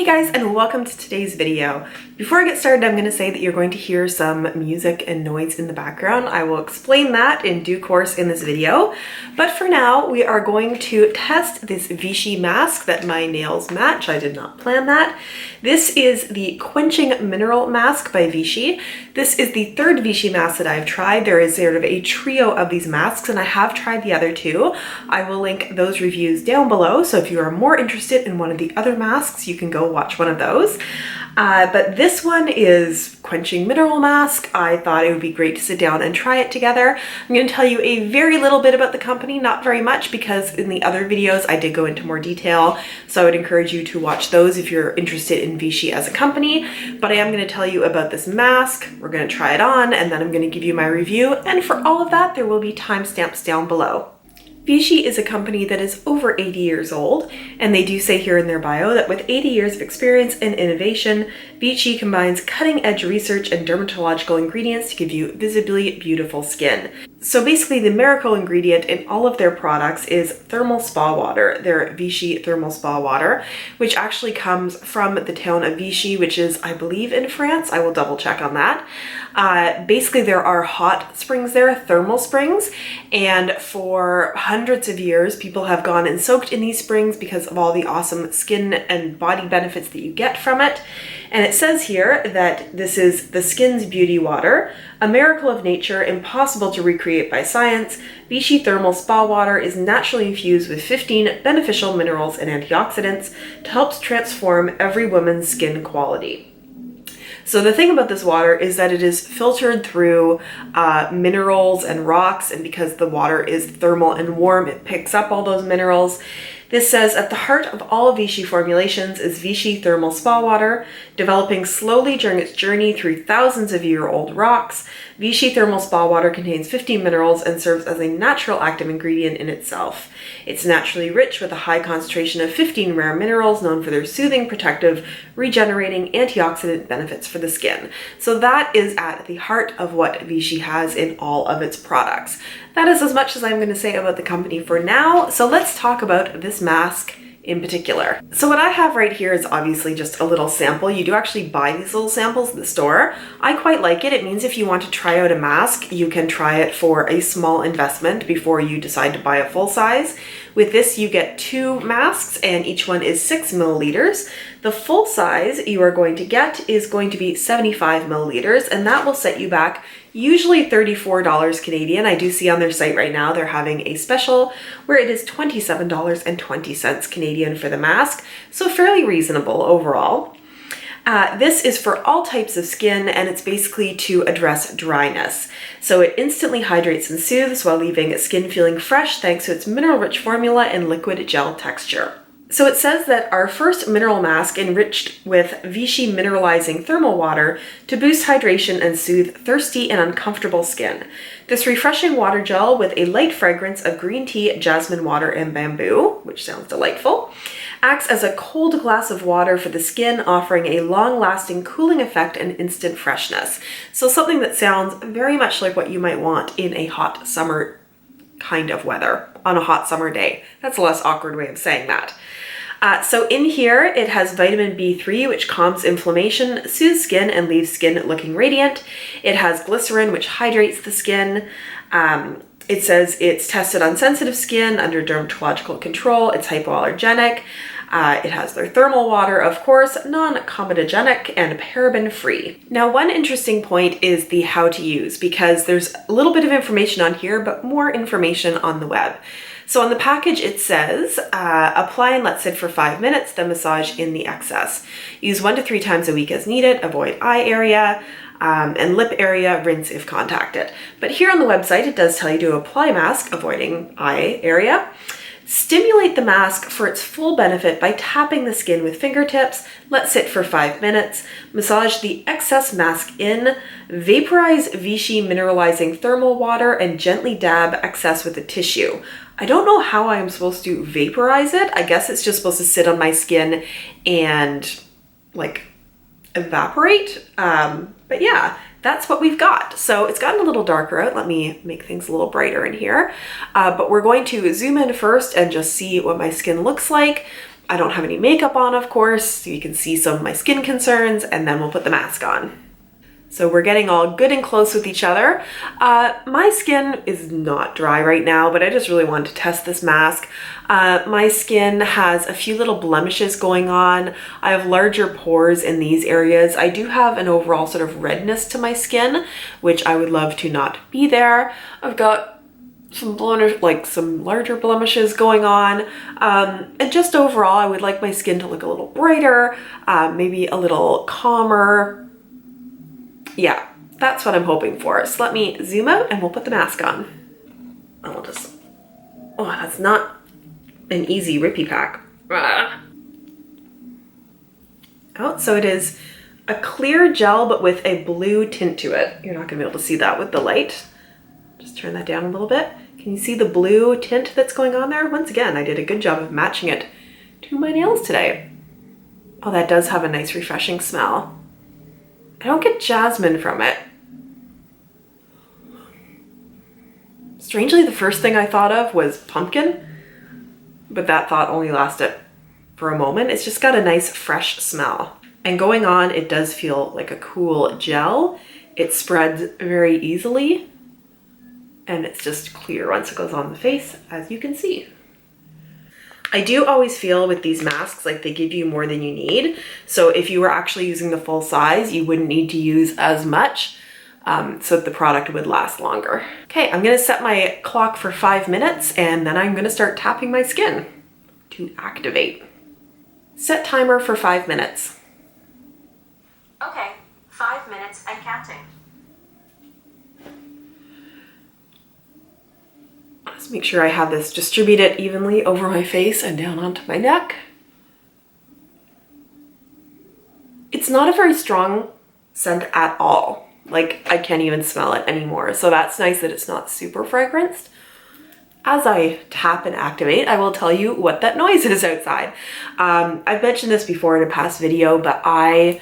guys, and welcome to today's video. Before I get started, I'm going to say that you're going to hear some music and noise in the background. I will explain that in due course in this video. But for now, we are going to test this Vichy mask that my nails match. I did not plan that. This is the Quenching Mineral Mask by Vichy. This is the third Vichy mask that I've tried. There is sort of a trio of these masks, and I have tried the other two. I will link those reviews down below, so if you are more interested in one of the other masks, you can go watch one of those. But this one is Quenching Mineral Mask. I thought it would be great to sit down and try it together. I'm going to tell you a very little bit about the company, not very much, because in the other videos I did go into more detail, so I would encourage you to watch those if you're interested in Vichy as a company. But I am going to tell you about this mask, we're going to try it on, and then I'm going to give you my review, and for all of that there will be timestamps down below. Vichy is a company that is over 80 years old, and they do say here in their bio that with 80 years of experience and innovation, Vichy combines cutting-edge research and dermatological ingredients to give you visibly beautiful skin. So basically the miracle ingredient in all of their products is thermal spa water, their Vichy thermal spa water, which actually comes from the town of Vichy, which is, I believe, in France. I will double check on that. Basically there are hot springs there, thermal springs, and for hundreds of years people have gone and soaked in these springs because of all the awesome skin and body benefits that you get from it. And it says here that this is the skin's beauty water, a miracle of nature impossible to recreate by science. Vichy thermal spa water is naturally infused with 15 beneficial minerals and antioxidants to help transform every woman's skin quality. So the thing about this water is that it is filtered through minerals and rocks, and because the water is thermal and warm, it picks up all those minerals. This says, at the heart of all Vichy formulations is Vichy thermal spa water, developing slowly during its journey through thousands of year-old rocks. Vichy thermal spa water contains 15 minerals and serves as a natural active ingredient in itself. It's naturally rich with a high concentration of 15 rare minerals known for their soothing, protective, regenerating, antioxidant benefits for the skin. So that is at the heart of what Vichy has in all of its products. That is as much as I'm going to say about the company for now, so let's talk about this mask in particular. So what I have right here is obviously just a little sample. You do actually buy these little samples at the store. I quite like it. It means if you want to try out a mask, you can try it for a small investment before you decide to buy a full size. With this, you get 2 masks and each one is 6 milliliters. The full size you are going to get is going to be 75 milliliters, and that will set you back usually $34 Canadian. I do see on their site right now they're having a special where it is $27.20 Canadian for the mask, so fairly reasonable overall. This is for all types of skin, and it's basically to address dryness. So it instantly hydrates and soothes while leaving skin feeling fresh thanks to its mineral-rich formula and liquid gel texture. So it says that our first mineral mask enriched with Vichy mineralizing thermal water to boost hydration and soothe thirsty and uncomfortable skin. This refreshing water gel with a light fragrance of green tea, jasmine water, and bamboo, which sounds delightful, acts as a cold glass of water for the skin, offering a long-lasting cooling effect and instant freshness. So something that sounds very much like what you might want in a hot summer kind of weather, on a hot summer day. That's a less awkward way of saying that. So in here, it has vitamin B3, which calms inflammation, soothes skin, and leaves skin looking radiant. It has glycerin, which hydrates the skin. It says it's tested on sensitive skin under dermatological control. It's hypoallergenic. It has their thermal water, of course, non-comedogenic, and paraben-free. Now, one interesting point is the how to use, because there's a little bit of information on here, but more information on the web. So on the package it says, apply and let sit for 5 minutes, then massage in the excess. Use 1 to 3 times a week as needed, avoid eye area and lip area, rinse if contacted. But here on the website it does tell you to apply mask, avoiding eye area. Stimulate the mask for its full benefit by tapping the skin with fingertips, let sit for 5 minutes, massage the excess mask in, vaporize Vichy mineralizing thermal water, and gently dab excess with a tissue. I don't know how I'm supposed to vaporize it. I guess it's just supposed to sit on my skin and like evaporate. But yeah, that's what we've got. So it's gotten a little darker out. Let me make things a little brighter in here. But we're going to zoom in first and just see what my skin looks like. I don't have any makeup on, of course, so you can see some of my skin concerns, and then we'll put the mask on. So we're getting all good and close with each other. My skin is not dry right now, but I just really wanted to test this mask. My skin has a few little blemishes going on. I have larger pores in these areas. I do have an overall sort of redness to my skin, which I would love to not be there. I've got some larger blemishes going on. And just overall, I would like my skin to look a little brighter, maybe a little calmer. Yeah, that's what I'm hoping for. So let me zoom out and we'll put the mask on. I'll just, oh, that's not an easy rippy pack. Oh, so it is a clear gel, but with a blue tint to it. You're not gonna be able to see that with the light. Just turn that down a little bit. Can you see the blue tint that's going on there? Once again, I did a good job of matching it to my nails today. Oh, that does have a nice refreshing smell. I don't get jasmine from it. Strangely, the first thing I thought of was pumpkin, but that thought only lasted for a moment. It's just got a nice fresh smell. And going on, it does feel like a cool gel. It spreads very easily, and it's just clear once it goes on the face, as you can see. I do always feel with these masks like they give you more than you need. So if you were actually using the full size, you wouldn't need to use as much so that the product would last longer. Okay, I'm gonna set my clock for 5 minutes and then I'm gonna start tapping my skin to activate. Set timer for 5 minutes. Okay, 5 minutes and counting. Just make sure I have this distributed evenly over my face and down onto my neck. It's not a very strong scent at all. Like, I can't even smell it anymore. So that's nice that it's not super fragranced. As I tap and activate, I will tell you what that noise is outside. I've mentioned this before in a past video, but I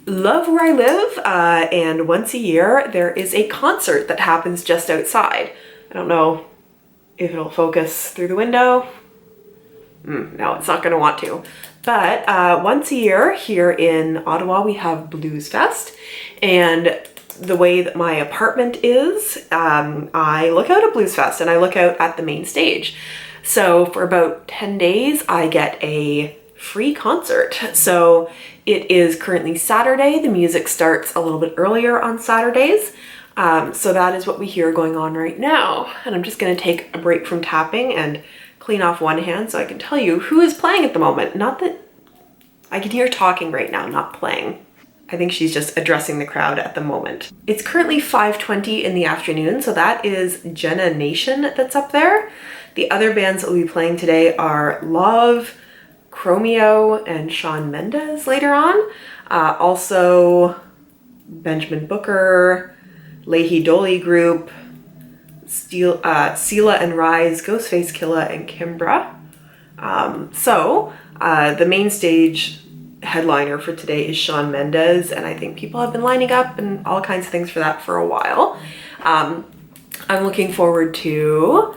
love where I live, and once a year there is a concert that happens just outside. I don't know if it'll focus through the window. No, it's not gonna want to. But once a year here in Ottawa, we have Blues Fest. And the way that my apartment is, I look out at Blues Fest and I look out at the main stage. So for about 10 days, I get a free concert. So it is currently Saturday. The music starts a little bit earlier on Saturdays. So that is what we hear going on right now. And I'm just gonna take a break from tapping and clean off one hand so I can tell you who is playing at the moment. Not that I can hear talking right now, not playing. I think she's just addressing the crowd at the moment. It's currently 5:20 in the afternoon, so that is Jenna Nation that's up there. The other bands that will be playing today are Love, Chromeo, and Shawn Mendes later on. Also Benjamin Booker, Leahy Doley Group, Sela and Rise, Ghostface Killah, and Kimbra. The main stage headliner for today is Shawn Mendes, and I think people have been lining up and all kinds of things for that for a while. I'm looking forward to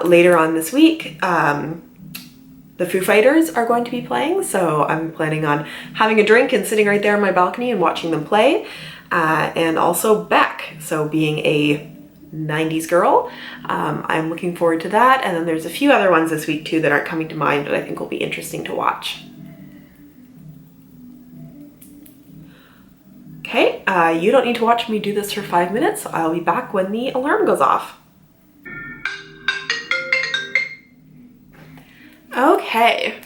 later on this week, the Foo Fighters are going to be playing, so I'm planning on having a drink and sitting right there on my balcony and watching them play. And also Beck, so being a 90s girl, I'm looking forward to that. And then there's a few other ones this week too that aren't coming to mind, but I think will be interesting to watch. Okay, you don't need to watch me do this for 5 minutes, so I'll be back when the alarm goes off. Okay,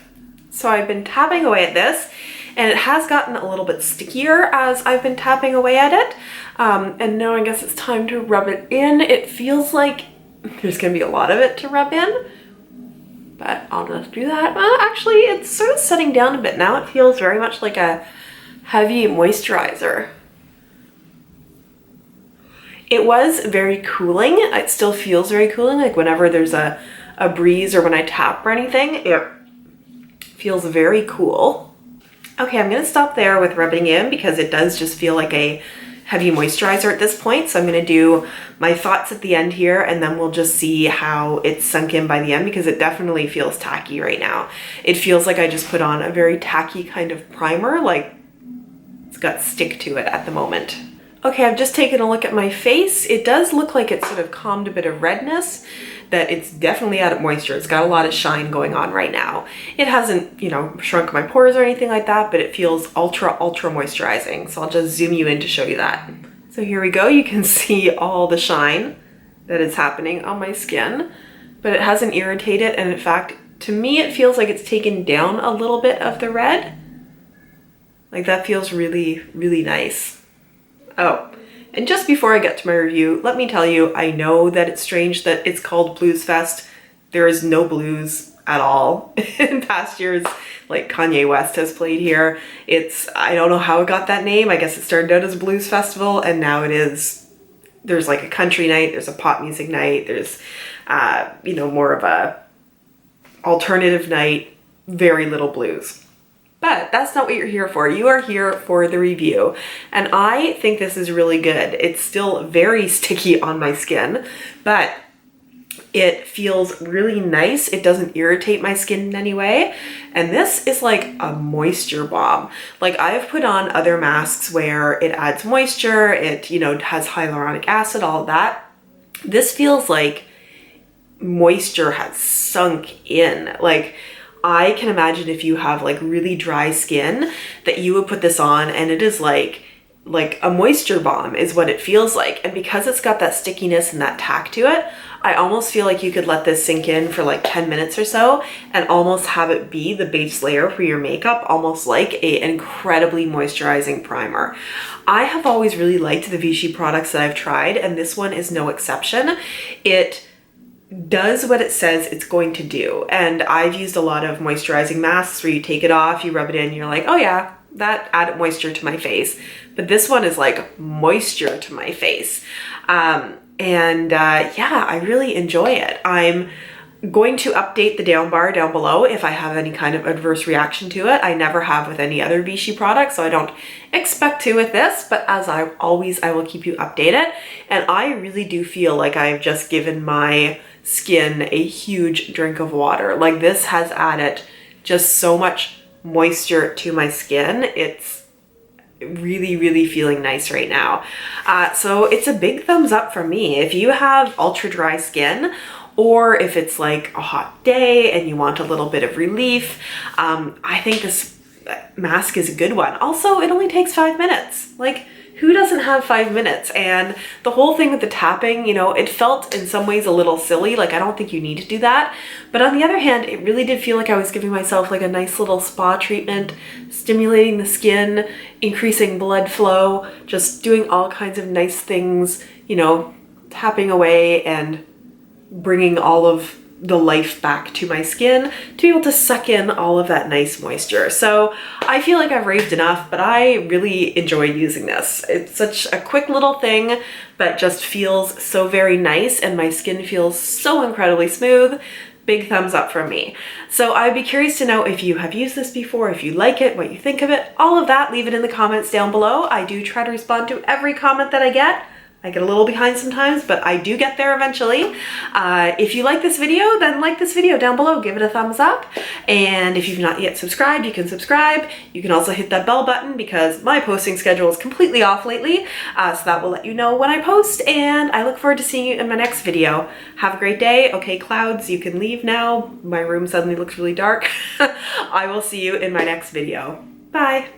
so I've been tapping away at this, and it has gotten a little bit stickier as I've been tapping away at it. And now I guess it's time to rub it in. It feels like there's gonna be a lot of it to rub in, but I'll just do that. Well, actually, it's sort of setting down a bit now. It feels very much like a heavy moisturizer. It was very cooling. It still feels very cooling, like whenever there's a breeze or when I tap or anything, it feels very cool. Okay, I'm gonna stop there with rubbing in because it does just feel like a heavy moisturizer at this point. So I'm gonna do my thoughts at the end here, and then we'll just see how it's sunk in by the end, because it definitely feels tacky right now. It feels like I just put on a very tacky kind of primer, like it's got stick to it at the moment. Okay, I've just taken a look at my face. It does look like it's sort of calmed a bit of redness, that it's definitely out of moisture. It's got a lot of shine going on right now. It hasn't, you know, shrunk my pores or anything like that, but it feels ultra moisturizing. So I'll just zoom you in to show you that. So here we go. You can see all the shine that is happening on my skin, but it hasn't irritated. And in fact, to me, it feels like it's taken down a little bit of the red. Like that feels really, really nice. Oh, and just before I get to my review, let me tell you, I know that it's strange that it's called Blues Fest. There is no blues at all. In past years, like Kanye West has played here. I don't know how it got that name. I guess it started out as a blues festival, and now it is, there's like a country night, there's a pop music night, there's, you know, more of a alternative night, very little blues. But that's not what you're here for. You are here for the review. And I think this is really good. It's still very sticky on my skin, but it feels really nice. It doesn't irritate my skin in any way. And this is like a moisture bomb. Like I've put on other masks where it adds moisture, it, you know, has hyaluronic acid, all of that. This feels like moisture has sunk in. Like, I can imagine if you have like really dry skin that you would put this on, and it is like a moisture bomb is what it feels like. And because it's got that stickiness and that tack to it, I almost feel like you could let this sink in for like 10 minutes or so and almost have it be the base layer for your makeup, almost like an incredibly moisturizing primer. I have always really liked the Vichy products that I've tried, and this one is no exception. It does what it says it's going to do. And I've used a lot of moisturizing masks where you take it off, you rub it in, you're like, oh yeah, that added moisture to my face. But this one is like moisture to my face. Yeah, I really enjoy it. I'm going to update the down bar down below if I have any kind of adverse reaction to it. I never have with any other Vichy product, so I don't expect to with this, but as I will keep you updated. And I really do feel like I've just given my skin a huge drink of water. Like this has added just so much moisture to my skin. It's really, really feeling nice right now. So it's a big thumbs up from me. If you have ultra dry skin, or if it's like a hot day and you want a little bit of relief, I think this mask is a good one. Also, it only takes 5 minutes. Like, who doesn't have 5 minutes? And the whole thing with the tapping, you know, it felt in some ways a little silly. Like, I don't think you need to do that. But on the other hand, it really did feel like I was giving myself like a nice little spa treatment, stimulating the skin, increasing blood flow, just doing all kinds of nice things, you know, tapping away and bringing all of the life back to my skin to be able to suck in all of that nice moisture. So I feel like I've raved enough, but I really enjoy using this. It's such a quick little thing, but just feels so very nice, and my skin feels so incredibly smooth. Big thumbs up from me. So I'd be curious to know if you have used this before, if you like it, what you think of it, all of that, leave it in the comments down below. I do try to respond to every comment that I get. I get a little behind sometimes, but I do get there eventually. If you like this video, then like this video down below, give it a thumbs up. And if you've not yet subscribed, you can subscribe. You can also hit that bell button because my posting schedule is completely off lately. So that will let you know when I post, and I look forward to seeing you in my next video. Have a great day. Okay, clouds, you can leave now. My room suddenly looks really dark. I will see you in my next video. Bye.